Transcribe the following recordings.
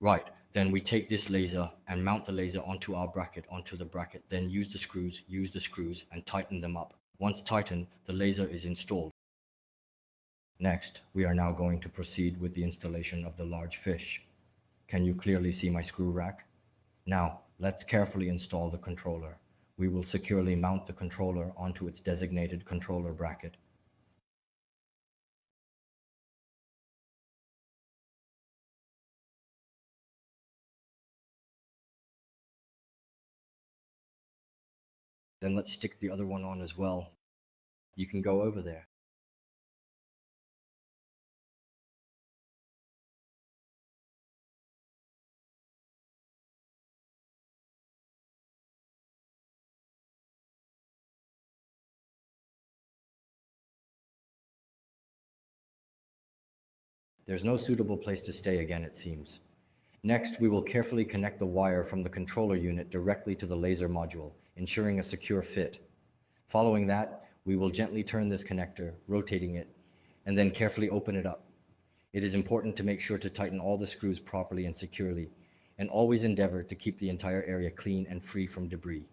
Right, then we take this laser and mount the laser onto the bracket, then use the screws, and tighten them up. Once tightened, the laser is installed. Next, we are now going to proceed with the installation of the large fish. Can you clearly see my screw rack? Now, let's carefully install the controller. We will securely mount the controller onto its designated controller bracket. Then let's stick the other one on as well. You can go over there. There's no suitable place to stay again, it seems. Next, we will carefully connect the wire from the controller unit directly to the laser module, ensuring a secure fit. Following that, we will gently turn this connector, rotating it, and then carefully open it up. It is important to make sure to tighten all the screws properly and securely, and always endeavor to keep the entire area clean and free from debris.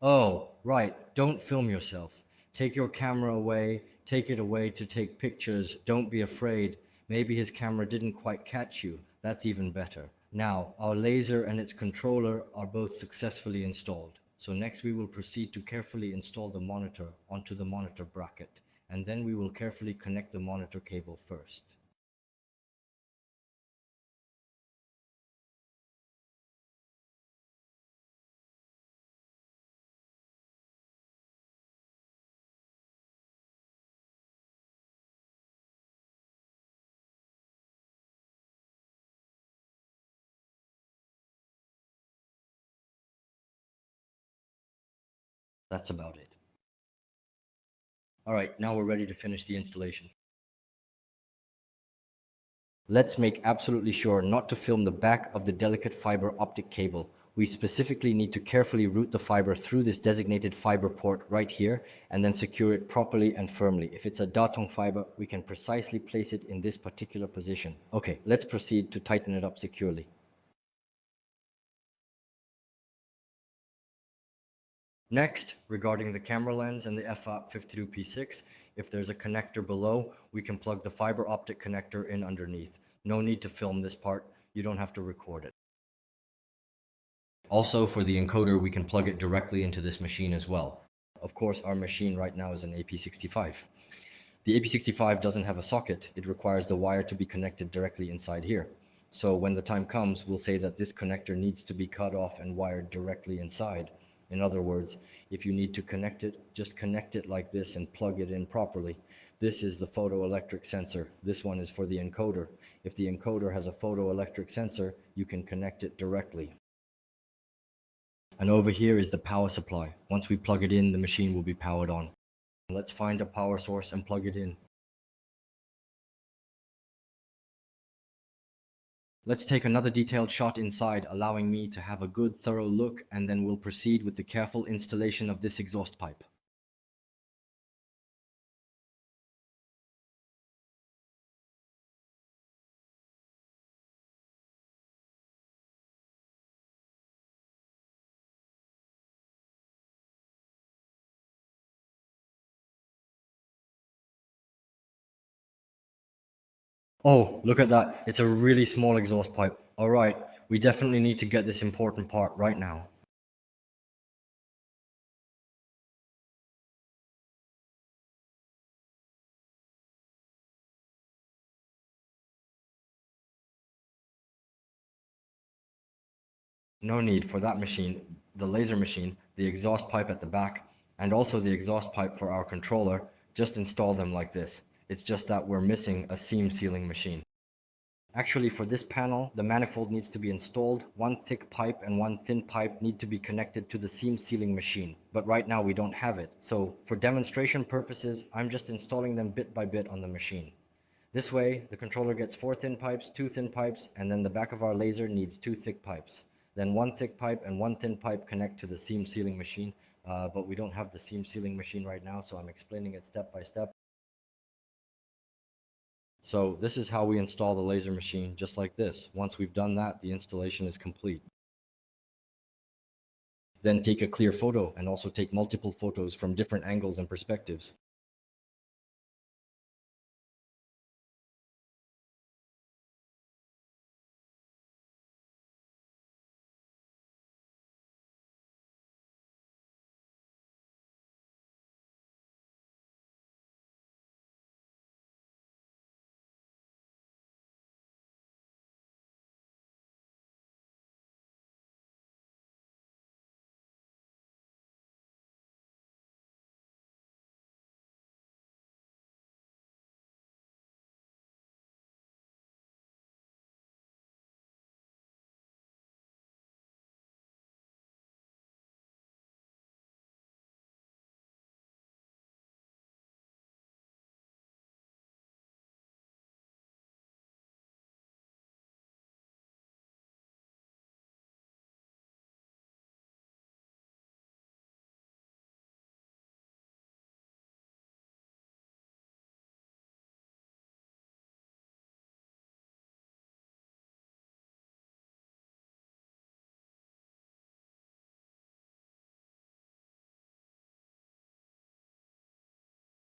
Oh, right, don't film yourself. Take your camera away, take it away to take pictures. Don't be afraid. Maybe his camera didn't quite catch you. That's even better. Now, our laser and its controller are both successfully installed. So next we will proceed to carefully install the monitor onto the monitor bracket, and then we will carefully connect the monitor cable first. That's about it. Alright, now we're ready to finish the installation. Let's make absolutely sure not to film the back of the delicate fiber optic cable. We specifically need to carefully route the fiber through this designated fiber port right here and then secure it properly and firmly. If it's a Datong fiber, we can precisely place it in this particular position. Okay, let's proceed to tighten it up securely. Next, regarding the camera lens and the f/52p6, if there's a connector below, we can plug the fiber optic connector in underneath. No need to film this part, you don't have to record it. Also, for the encoder, we can plug it directly into this machine as well. Of course, our machine right now is an AP65. The AP65 doesn't have a socket, it requires the wire to be connected directly inside here. So when the time comes, we'll say that this connector needs to be cut off and wired directly inside. In other words, if you need to connect it, just connect it like this and plug it in properly. This is the photoelectric sensor. This one is for the encoder. If the encoder has a photoelectric sensor, you can connect it directly. And over here is the power supply. Once we plug it in, the machine will be powered on. Let's find a power source and plug it in. Let's take another detailed shot inside, allowing me to have a good thorough look, and then we'll proceed with the careful installation of this exhaust pipe. Oh, look at that. It's a really small exhaust pipe. Alright, we definitely need to get this important part right now. No need for that machine, the laser machine, the exhaust pipe at the back, and also the exhaust pipe for our controller. Just install them like this. It's just that we're missing a seam sealing machine. Actually, for this panel, the manifold needs to be installed. One thick pipe and one thin pipe need to be connected to the seam sealing machine, but right now we don't have it. So for demonstration purposes, I'm just installing them bit by bit on the machine. This way, the controller gets 4 thin pipes, 2 thin pipes, and then the back of our laser needs 2 thick pipes. Then 1 thick pipe and 1 thin pipe connect to the seam sealing machine, but we don't have the seam sealing machine right now, so I'm explaining it step by step. So this is how we install the laser machine, just like this. Once we've done that, the installation is complete. Then take a clear photo and also take multiple photos from different angles and perspectives.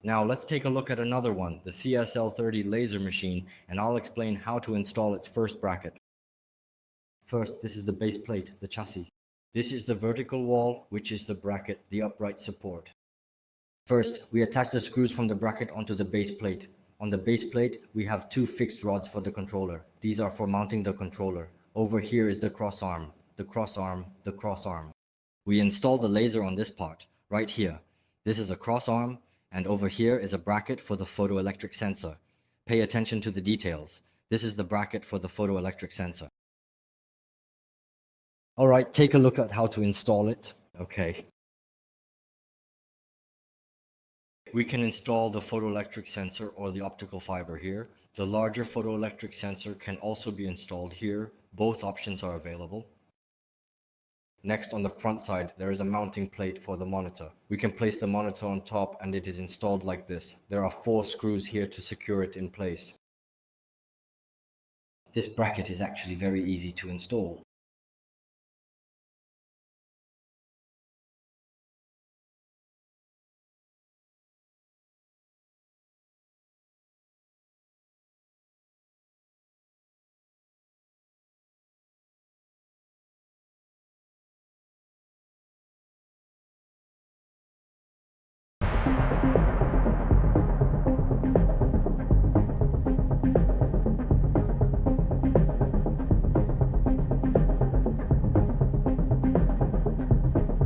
Now let's take a look at another one, the CSL30 laser machine, and I'll explain how to install its first bracket. First, this is the base plate, the chassis. This is the vertical wall, which is the bracket, the upright support. First, we attach the screws from the bracket onto the base plate. On the base plate, we have 2 fixed rods for the controller. These are for mounting the controller. Over here is the cross arm, the cross arm, the cross arm. We install the laser on this part, right here. This is a cross arm, and over here is a bracket for the photoelectric sensor. Pay attention to the details. This is the bracket for the photoelectric sensor. Alright, take a look at how to install it. Okay. We can install the photoelectric sensor or the optical fiber here. The larger photoelectric sensor can also be installed here. Both options are available. Next, on the front side, there is a mounting plate for the monitor. We can place the monitor on top and it is installed like this. There are 4 screws here to secure it in place. This bracket is actually very easy to install.